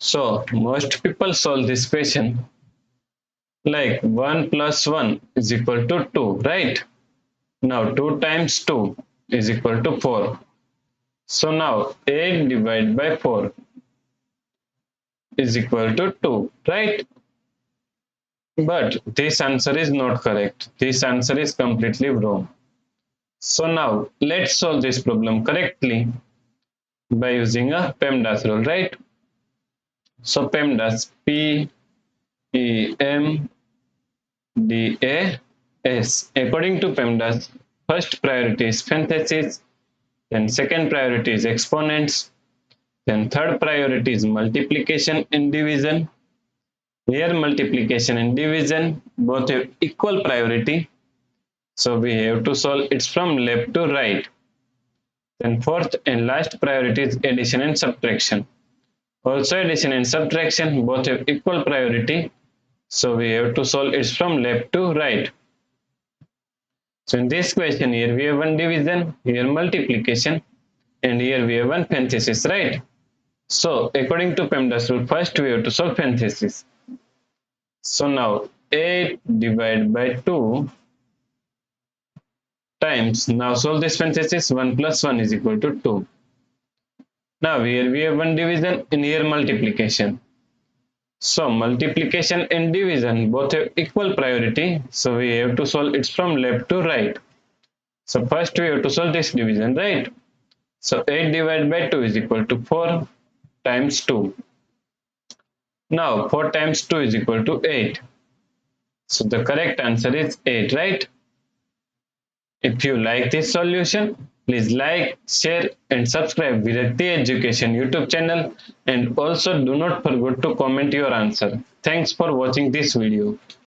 So most people solve this question like 1 plus 1 is equal to 2, right? Now 2 times 2 is equal to 4. So now 8 divided by 4 is equal to 2, right? But this answer is not correct. This answer is completely wrong. So now let's solve this problem correctly by using a PEMDAS rule, right? So PEMDAS, P-E-M-D-A-S. According to PEMDAS, first priority is parentheses, then second priority is exponents, then third priority is multiplication and division. Here multiplication and division both have equal priority. So we have to solve it from left to right. Then fourth and last priority is addition and subtraction. Also addition and subtraction both have equal priority. So we have to solve it from left to right. So in this question here we have one division, here multiplication, and here we have one parenthesis, right? So according to PEMDAS rule, first we have to solve parenthesis. So now 8 divided by 2 times, now solve this parenthesis, 1 plus 1 is equal to 2. Now here we have one division and here multiplication. So multiplication and division both have equal priority. So we have to solve it from left to right. So first we have to solve this division, right? So 8 divided by 2 is equal to 4 times 2. Now 4 times 2 is equal to 8. So the correct answer is 8, right? If you like this solution, please like, share and subscribe Virakti Education YouTube channel, and also do not forget to comment your answer. Thanks for watching this video.